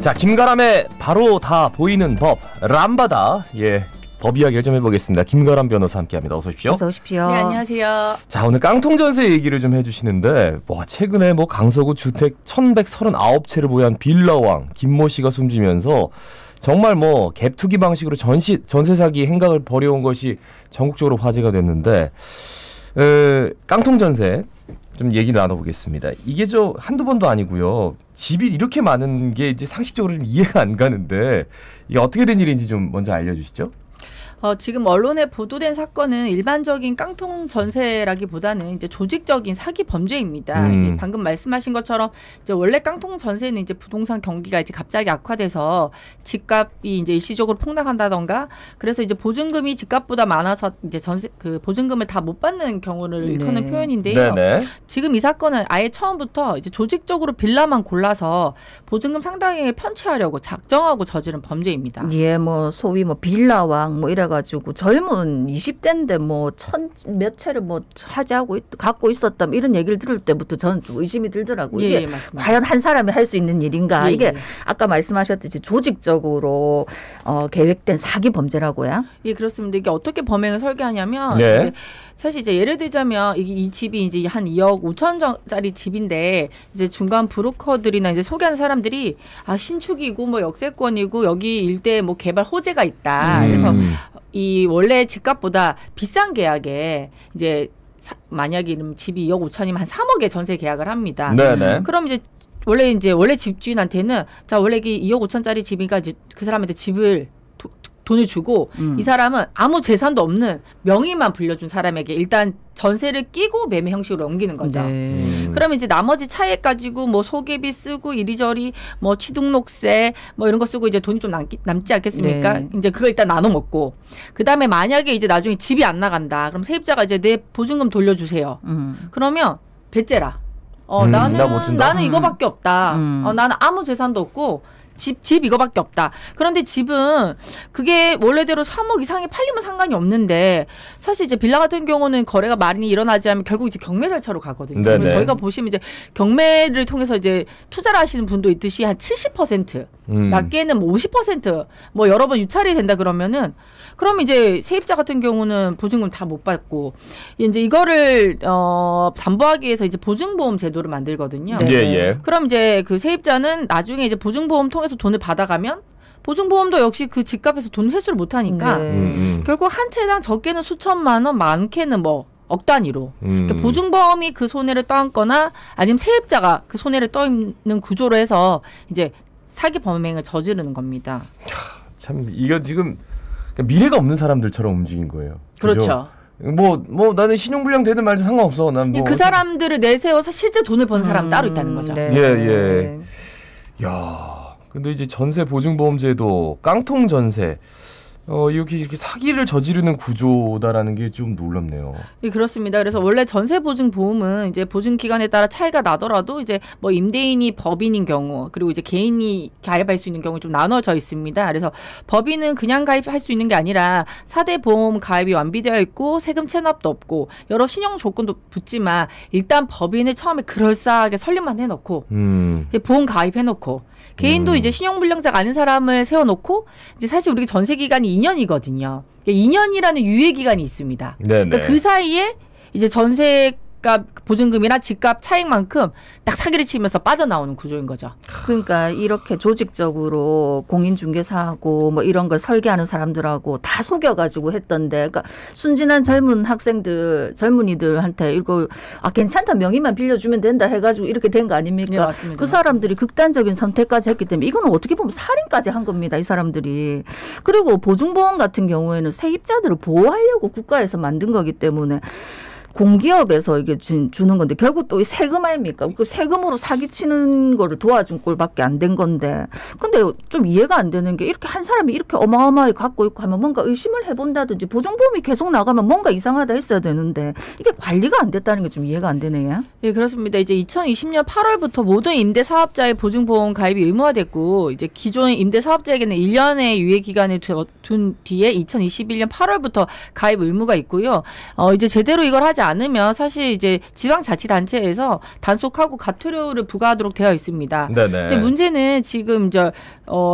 자, 김가람의 바로 다 보이는 법 람바다. 예, 법 이야기를 좀 해보겠습니다. 김가람 변호사 함께합니다. 어서 오십시오. 어서 오십시오. 네, 안녕하세요. 자, 오늘 깡통전세 얘기를 좀 해주시는데, 최근에 강서구 주택 1139채를 보유한 빌라왕 김모 씨가 숨지면서 정말 갭투기 방식으로 전세 사기 행각을 벌여온 것이 전국적으로 화제가 됐는데, 깡통전세 좀 얘기를 나눠보겠습니다. 이게 한두 번도 아니고요. 집이 이렇게 많은 게 이제 상식적으로 좀 이해가 안 가는데, 이게 어떻게 된 일인지 좀 먼저 알려주시죠. 지금 언론에 보도된 사건은 일반적인 깡통 전세라기보다는 이제 조직적인 사기 범죄입니다. 방금 말씀하신 것처럼 이제 원래 깡통 전세는 이제 부동산 경기가 이제 갑자기 악화돼서 집값이 이제 일시적으로 폭락한다던가, 그래서 이제 보증금이 집값보다 많아서 이제 그 보증금을 다 못 받는 경우를 일컫는 표현인데요. 네네. 지금 이 사건은 아예 처음부터 이제 조직적으로 빌라만 골라서 보증금 상당액을 편취하려고 작정하고 저지른 범죄입니다. 예, 소위 빌라왕 이래가지고 젊은 20대인데 몇 채를 갖고 있었다 이런 얘기를 들을 때부터 저는 좀 의심이 들더라고요. 예, 이게 맞습니다. 과연 한 사람이 할 수 있는 일인가? 예, 이게 아까 말씀하셨듯이 조직적으로 계획된 사기 범죄라고요? 예, 그렇습니다. 이게 어떻게 범행을 설계하냐면 네. 이제 사실 이제 예를 들자면 이 집이 이제 한 2억 5천짜리 집인데, 이제 중간 브로커들이나 이제 소개하는 사람들이 신축이고 역세권이고 여기 일대 개발 호재가 있다. 그래서 이 원래 집값보다 비싼 계약에 이제 만약에 이러면 집이 2억 5천이면 한 3억에 전세 계약을 합니다. 네네. 그럼 이제 원래 집주인한테는 자, 원래 이게 2억 5천짜리 집이니까 이제 그 사람한테 집을 돈을 주고 이 사람은 아무 재산도 없는 명의만 불려준 사람에게 일단 전세를 끼고 매매 형식으로 넘기는 거죠. 네. 그러면 이제 나머지 차액 가지고 소개비 쓰고 이리저리 취등록세 이런 거 쓰고 이제 돈이 좀 남지 않겠습니까? 네. 이제 그걸 일단 나눠 먹고, 그 다음에 만약에 이제 나중에 집이 안 나간다. 그럼 세입자가 이제 내 보증금 돌려주세요. 그러면 배째라. 나는 이거밖에 없다. 나는 아무 재산도 없고 집 이거밖에 없다. 그런데 집은 그게 원래대로 3억 이상에 팔리면 상관이 없는데, 사실 이제 빌라 같은 경우는 거래가 많이 일어나지 않으면 결국 이제 경매 절차로 가거든요. 그래서 저희가 보시면 이제 경매를 통해서 이제 투자를 하시는 분도 있듯이 한 70%, 낮게는 50% 여러 번 유찰이 된다 그러면은, 그럼 이제 세입자 같은 경우는 보증금 다 못 받고, 이제 이거를 담보하기 위해서 이제 보증보험 제도를 만들거든요. 예, 예. 그럼 이제 그 세입자는 나중에 이제 보증보험 통해서 돈을 받아가면 보증보험도 역시 그 집값에서 돈 회수를 못 하니까 결국 한 채당 적게는 수천만 원, 많게는 억 단위로. 그러니까 보증보험이 그 손해를 떠안거나 아니면 세입자가 그 손해를 떠있는 구조로 해서 이제 사기 범행을 저지르는 겁니다. 참 이거 지금 미래가 없는 사람들처럼 움직인 거예요. 그렇죠. 나는 신용불량 되든 말든 상관없어. 난 그 사람들을 내세워서 실제 돈을 번 사람 따로 있다는 거죠. 네. 예. 야, 근데 이제 전세 보증보험제도 깡통 전세 이렇게 사기를 저지르는 구조다라는 게 좀 놀랍네요. 예, 그렇습니다. 그래서 원래 전세 보증 보험은 이제 보증 기간에 따라 차이가 나더라도 이제 임대인이 법인인 경우, 그리고 이제 개인이 가입할 수 있는 경우 좀 나눠져 있습니다. 그래서 법인은 그냥 가입할 수 있는 게 아니라 4대 보험 가입이 완비되어 있고 세금 체납도 없고 여러 신용 조건도 붙지만, 일단 법인을 처음에 그럴싸하게 설립만 해놓고 보험 가입해놓고, 개인도 이제 신용불량자가 아닌 사람을 세워놓고, 이제 사실 우리가 전세 기간이 2년이거든요. 2년이라는 유예 기간이 있습니다. 그러니까 그 사이에 이제 전세값 보증금이나 집값 차익만큼 딱 사기를 치면서 빠져나오는 구조인 거죠. 그러니까 이렇게 조직적으로 공인중개사하고 이런 걸 설계하는 사람들하고 다 속여가지고 했던데, 그러니까 순진한 젊은이들한테 이거 괜찮다, 명의만 빌려주면 된다 해가지고 이렇게 된 거 아닙니까? 네, 맞습니다. 그 사람들이 극단적인 선택까지 했기 때문에 이거는 어떻게 보면 살인까지 한 겁니다, 이 사람들이. 그리고 보증보험 같은 경우에는 세입자들을 보호하려고 국가에서 만든 거기 때문에 공기업에서 이게 주는 건데, 결국 또 세금 아닙니까? 그 세금으로 사기치는 거를 도와준 꼴밖에 안 된 건데. 근데 좀 이해가 안 되는 게, 이렇게 한 사람이 이렇게 어마어마하게 갖고 있고 하면 뭔가 의심을 해본다든지 보증보험이 계속 나가면 뭔가 이상하다 했어야 되는데, 이게 관리가 안 됐다는 게 좀 이해가 안 되네요. 예, 그렇습니다. 이제 2020년 8월부터 모든 임대사업자의 보증보험 가입이 의무화됐고, 이제 기존 임대사업자에게는 1년의 유예 기간을 둔 뒤에 2021년 8월부터 가입 의무가 있고요. 이제 제대로 이걸 하지 않으면 사실 이제 지방자치단체에서 단속하고 과태료를 부과하도록 되어 있습니다. 네네. 근데 문제는 지금 이제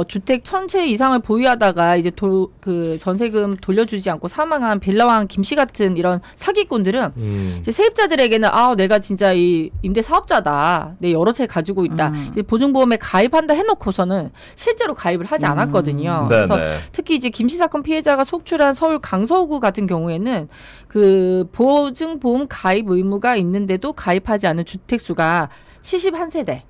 주택 1000채 이상을 보유하다가 이제 그 전세금 돌려주지 않고 사망한 빌라왕 김 씨 같은 이런 사기꾼들은 이제 세입자들에게는 내가 진짜 이 임대 사업자다. 내 여러 채 가지고 있다. 이제 보증보험에 가입한다 해놓고서는 실제로 가입을 하지 않았거든요. 그래서 특히 이제 김 씨 사건 피해자가 속출한 서울 강서구 같은 경우에는 그 보증보험 가입 의무가 있는데도 가입하지 않은 주택수가 71세대.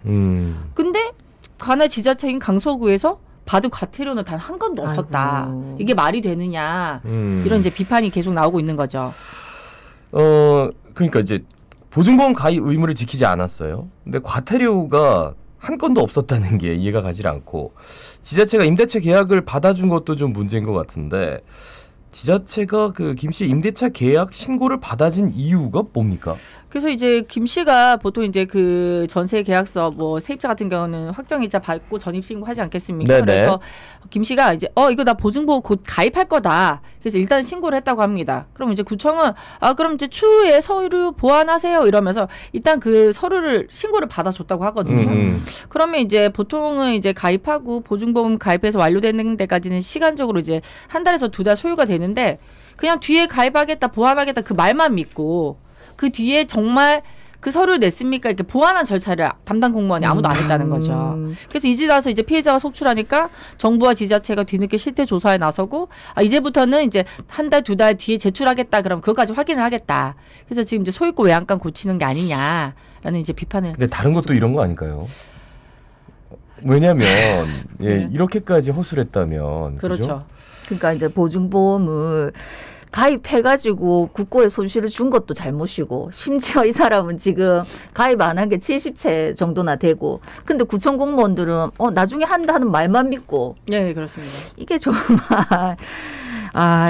근데 관할 지자체인 강서구에서 받은 과태료는 단 한 건도 없었다. 아이고. 이게 말이 되느냐. 이런 이제 비판이 계속 나오고 있는 거죠. 그러니까 이제 보증보험 가입 의무를 지키지 않았어요. 근데 과태료가 한 건도 없었다는 게 이해가 가지 않고 지자체가 임대차 계약을 받아준 것도 좀 문제인 것 같은데 지자체가 그 김 씨 임대차 계약 신고를 받아준 이유가 뭡니까? 그래서 이제 김 씨가 보통 이제 그 전세 계약서 뭐 세입자 같은 경우는 확정일자 받고 전입 신고하지 않겠습니까? 네네. 그래서 김 씨가 이제 이거 나 보증보험 곧 가입할 거다. 그래서 일단 신고를 했다고 합니다. 그럼 이제 구청은 그럼 이제 추후에 서류 보완하세요 이러면서 일단 그 서류를 신고를 받아줬다고 하거든요. 그러면 이제 보통은 이제 가입하고 보증보험 가입해서 완료되는 데까지는 시간적으로 이제 한 달에서 2달 소요가 되는데 그냥 뒤에 가입하겠다 보완하겠다 그 말만 믿고 그 뒤에 정말 그 서류를 냈습니까? 이렇게 보완한 절차를 담당 공무원이 아무도 안 했다는 거죠. 그래서 이제 나서 이제 피해자가 속출하니까 정부와 지자체가 뒤늦게 실태 조사에 나서고 이제부터는 이제 한 달, 2달 뒤에 제출하겠다. 그럼 그것까지 확인을 하겠다. 그래서 지금 이제 소유권 외양간 고치는 게 아니냐라는 이제 비판을. 근데 다른 것도 이런 거 아닐까요? 왜냐하면 이렇게까지 허술했다면 그렇죠. 그죠? 그러니까 이제 보증보험을 가입해가지고 국고에 손실을 준 것도 잘못이고 심지어 이 사람은 지금 가입 안 한 게 70채 정도나 되고 근데 구청 공무원들은 나중에 한다 하는 말만 믿고 네 그렇습니다. 이게 정말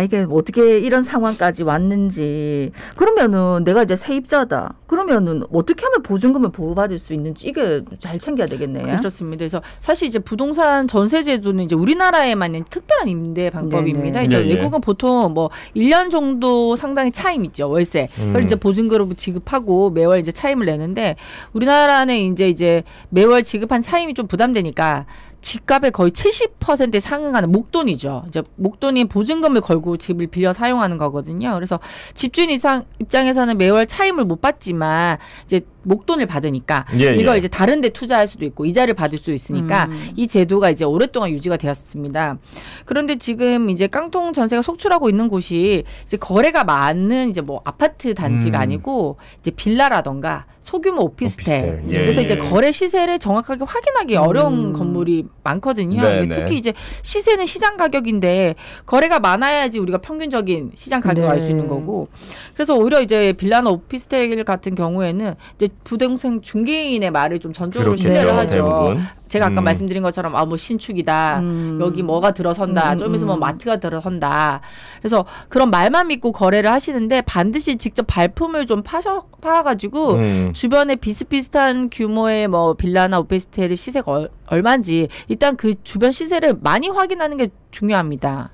이게 어떻게 이런 상황까지 왔는지 그러면은 내가 이제 세입자다 그러면은 어떻게 하면 보증금을 보호받을 수 있는지 이게 잘 챙겨야 되겠네요. 그렇습니다. 그래서 사실 이제 부동산 전세제도는 이제 우리나라에만 있는 특별한 임대 방법입니다. 네네. 이제 외국은 보통 뭐 1년 정도 상당히 차임 있죠 월세. 그걸 이제 보증금으로 지급하고 매월 이제 차임을 내는데 우리나라는 이제 매월 지급한 차임이 좀 부담되니까. 집값의 거의 70%에 상응하는 목돈이죠. 이제 목돈이 보증금을 걸고 집을 빌려 사용하는 거거든요. 그래서 집주인 입장에서는 매월 차임을 못 받지만 이제 목돈을 받으니까 이걸 이제 다른 데 투자할 수도 있고 이자를 받을 수도 있으니까 이 제도가 이제 오랫동안 유지가 되었습니다. 그런데 지금 이제 깡통 전세가 속출하고 있는 곳이 이제 거래가 많은 이제 뭐 아파트 단지가 아니고 이제 빌라라던가 소규모 오피스텔. 그래서 이제 거래 시세를 정확하게 확인하기 어려운 건물이 많거든요. 특히 이제 시세는 시장 가격인데 거래가 많아야지 우리가 평균적인 시장 가격을 알 수 있는 거고. 그래서 오히려 이제 빌라나 오피스텔 같은 경우에는 이제 부동산 중개인의 말을 좀 전적으로 신뢰를 하죠. 대부분. 제가 아까 말씀드린 것처럼 뭐 신축이다. 여기 뭐가 들어선다. 좀 있으면 마트가 들어선다. 그래서 그런 말만 믿고 거래를 하시는데 반드시 직접 발품을 좀 파가지고 주변에 비슷비슷한 규모의 뭐 빌라나 오피스텔의 시세가 얼마인지 일단 그 주변 시세를 많이 확인하는 게 중요합니다.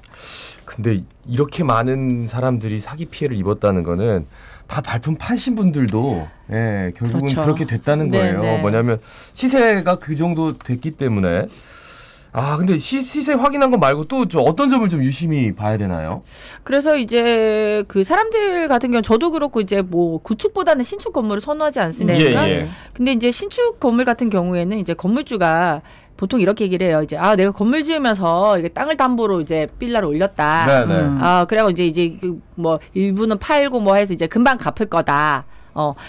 근데 이렇게 많은 사람들이 사기 피해를 입었다는 거는 다 발품 파신 분들도 결국은 그렇죠. 그렇게 됐다는 거예요. 네네. 뭐냐면 시세가 그 정도 됐기 때문에 근데 시세 확인한 거 말고 또 어떤 점을 좀 유심히 봐야 되나요? 그래서 이제 그 사람들 같은 경우 저도 그렇고 이제 뭐 구축보다는 신축 건물을 선호하지 않습니까? 근데 이제 신축 건물 같은 경우에는 이제 건물주가 보통 이렇게 얘기를 해요. 이제 내가 건물 지으면서 이게 땅을 담보로 이제 빌라를 올렸다. 그래고 이제 그 뭐 일부는 팔고 뭐 해서 이제 금방 갚을 거다.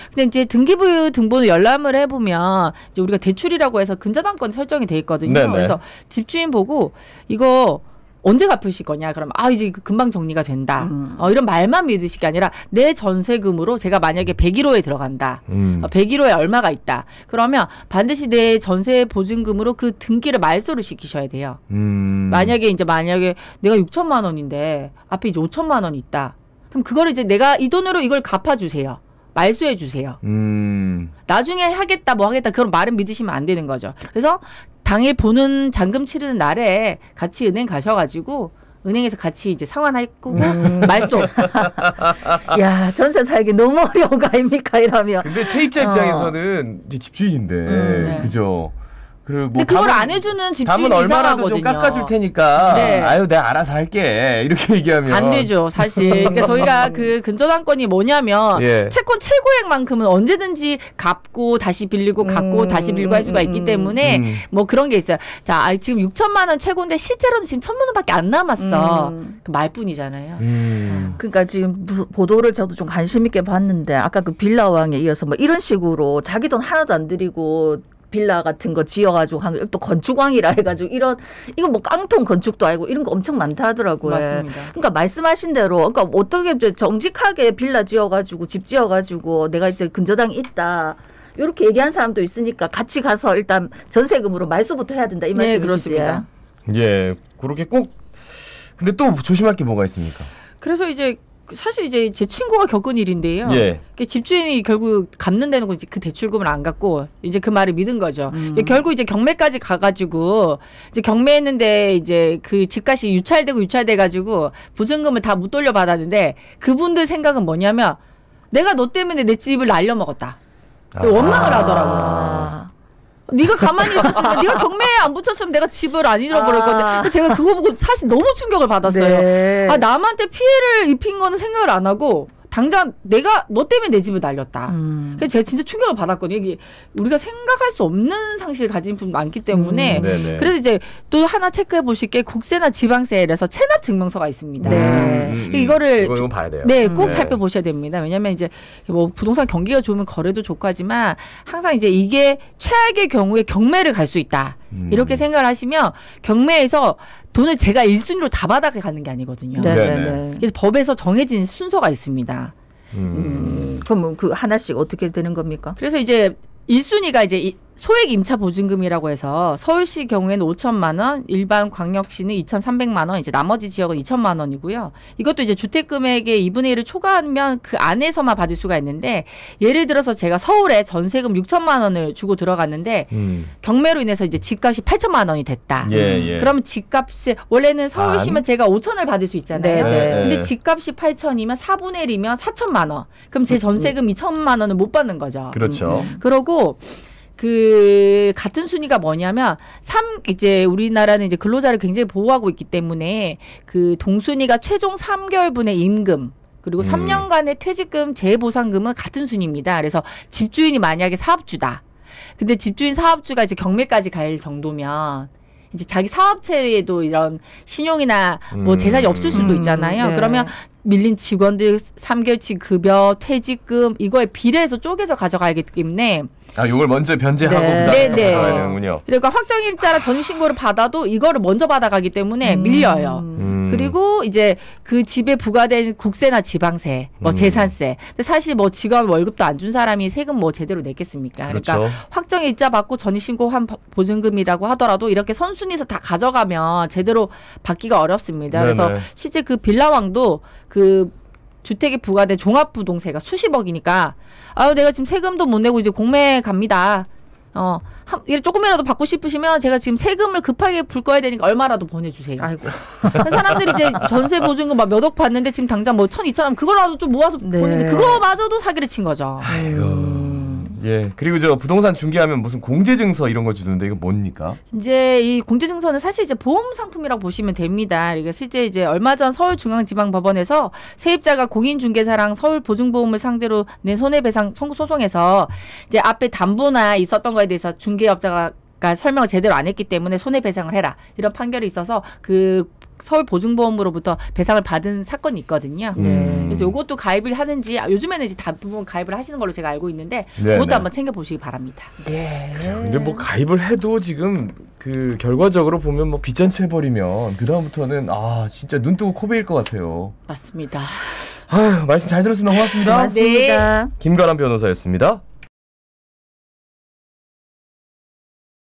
근데 이제 등기부 등본을 열람을 해보면 이제 우리가 대출이라고 해서 근저당권 설정이 돼 있거든요. 네네. 그래서 집주인 보고 이거 언제 갚으실 거냐? 그럼 이제 금방 정리가 된다. 이런 말만 믿으실 게 아니라 내 전세금으로 제가 만약에 101호에 들어간다. 101호에 얼마가 있다. 그러면 반드시 내 전세 보증금으로 그 등기를 말소를 시키셔야 돼요. 만약에 내가 6천만 원인데 앞에 이제 5천만 원이 있다. 그럼 그거를 이제 내가 이 돈으로 이걸 갚아주세요. 말소해 주세요. 나중에 하겠다 뭐 하겠다 그런 말은 믿으시면 안 되는 거죠. 그래서 당일 보는 잔금 치르는 날에 같이 은행 가셔가지고 은행에서 같이 이제 상환하고 말소. 야, 전세 살기 너무 어려운 거 아닙니까 이러면. 근데 세입자 입장에서는 집주인인데 네. 그죠. 그리고 뭐 근데 그걸 안 해주는 집주인이 담은 얼마라도 이상하거든요. 좀 깎아줄 테니까 네. 아유 내가 알아서 할게 이렇게 얘기하면 안 되죠 사실. 그러니까 저희가 그 근저당권이 뭐냐면 예. 채권 최고액만큼은 언제든지 갚고 다시 빌리고 갚고 다시 빌리고 할 수가 있기 때문에 뭐 그런 게 있어요. 자 지금 6천만 원 최고인데 실제로는 지금 1,000만 원밖에 안 남았어. 그 말뿐이잖아요. 그러니까 지금 보도를 저도 좀 관심 있게 봤는데 아까 그 빌라왕에 이어서 뭐 이런 식으로 자기 돈 하나도 안 들이고 빌라 같은 거 지어가지고 또 건축왕이라 해가지고 이거 뭐 깡통 건축도 아니고 이런 거 엄청 많다 하더라고요. 맞습니다. 그러니까 말씀하신 대로 그러니까 어떻게 정직하게 빌라 지어가지고 집 지어가지고 내가 이제 근저당이 있다. 이렇게 얘기한 사람도 있으니까 같이 가서 일단 전세금으로 말소부터 해야 된다 이 말씀이시지. 네, 그렇습니다. 예, 그렇게 꼭. 근데 또 조심할 게 뭐가 있습니까? 그래서 이제 사실 이제 제 친구가 겪은 일인데요. 예. 집주인이 결국 갚는 데는 그 대출금을 안 갚고 이제 그 말을 믿은 거죠. 결국 이제 경매까지 가가지고 이제 경매했는데 이제 그 집값이 유찰돼가지고 보증금을 다 못 돌려받았는데 그분들 생각은 뭐냐면 내가 너 때문에 내 집을 날려먹었다. 원망을 하더라고요. 네가 가만히 있었으면 네가 경매에 안 붙였으면 내가 집을 안 잃어버릴 건데 제가 그거 보고 사실 너무 충격을 받았어요. 네. 남한테 피해를 입힌 거는 생각을 안 하고 당장 내가 너 때문에 내 집을 날렸다. 그래서 제가 진짜 충격을 받았거든요. 이게 우리가 생각할 수 없는 상식을 가진 분 많기 때문에 그래서 이제 또 하나 체크해 보실 게 국세나 지방세에서 체납 증명서가 있습니다. 이거를 이거 봐야 돼요. 네, 꼭 살펴보셔야 됩니다. 왜냐하면 이제 뭐 부동산 경기가 좋으면 거래도 좋고 하지만 항상 이제 이게 최악의 경우에 경매를 갈 수 있다. 이렇게 생각을 하시면 경매에서 돈을 제가 1순위로 다 받아가는 게 아니거든요. 네네네. 그래서 법에서 정해진 순서가 있습니다. 그럼 그 하나씩 어떻게 되는 겁니까? 그래서 이제 1순위가 이제 소액 임차 보증금이라고 해서 서울시 경우에는 5천만 원, 일반 광역시는 2,300만 원, 이제 나머지 지역은 2천만 원이고요. 이것도 이제 주택금액의 2분의 1을 초과하면 그 안에서만 받을 수가 있는데 예를 들어서 제가 서울에 전세금 6천만 원을 주고 들어갔는데 경매로 인해서 이제 집값이 8천만 원이 됐다. 그러면 집값에 원래는 서울시면 제가 5천을 받을 수 있잖아요. 근데 집값이 8천이면 4분의 1이면 4천만 원. 그럼 제 전세금 2천만 원을 못 받는 거죠. 그렇죠. 그러고 그 같은 순위가 뭐냐면 이제 우리나라는 이제 근로자를 굉장히 보호하고 있기 때문에 그 동순위가 최종 3개월분의 임금 그리고 3년간의 퇴직금 재보상금은 같은 순위입니다. 그래서 집주인이 만약에 사업주다. 근데 집주인 사업주가 이제 경매까지 갈 정도면 이제 자기 사업체에도 이런 신용이나 뭐 재산이 없을 수도 있잖아요. 그러면 밀린 직원들 3개월치 급여, 퇴직금 이거에 비례해서 쪼개서 가져가기 때문에 이걸 먼저 변제하고 그다음에 가져가야 되는군요. 그러니까 확정일자라 전입신고를 받아도 이거를 먼저 받아가기 때문에 밀려요. 그리고 이제 그 집에 부과된 국세나 지방세, 뭐 재산세. 근데 사실 뭐 직원 월급도 안 준 사람이 세금 뭐 제대로 냈겠습니까? 그렇죠. 그러니까 확정일자 받고 전입신고한 보증금이라고 하더라도 이렇게 선순위에서 다 가져가면 제대로 받기가 어렵습니다. 그래서 실제 그 빌라왕도 그 주택에 부과된 종합부동세가 수십억이니까 내가 지금 세금도 못 내고 이제 공매 갑니다. 조금이라도 받고 싶으시면 제가 지금 세금을 급하게 불거해야 되니까 얼마라도 보내주세요. 아이고. 사람들이 이제 전세 보증금 막 몇 억 받는데 지금 당장 뭐 1,000, 2,000 그거라도 좀 모아서 보내는데 그거마저도 사기를 친 거죠. 아이고. 예. 그리고 저 부동산 중개하면 무슨 공제증서 이런 거 주는데 이거 뭡니까? 이제 이 공제증서는 사실 이제 보험 상품이라고 보시면 됩니다. 그러니까 실제 이제 얼마 전 서울중앙지방법원에서 세입자가 공인중개사랑 서울보증보험을 상대로 낸 손해배상 청구 소송에서 이제 앞에 담보나 있었던 거에 대해서 중개업자가 설명을 제대로 안 했기 때문에 손해배상을 해라 이런 판결이 있어서 그 서울보증보험으로부터 배상을 받은 사건이 있거든요. 그래서 이것도 가입을 하는지 요즘에는 이제 대부분 가입을 하시는 걸로 제가 알고 있는데 그것도 한번 챙겨보시기 바랍니다. 근데 뭐 가입을 해도 지금 그 결과적으로 보면 뭐 빚잔치 해버리면 그 다음부터는 진짜 눈 뜨고 코 베일 것 같아요. 맞습니다. 말씀 잘 들었습니다. 고맙습니다. 맞습니다. 김가람 변호사였습니다.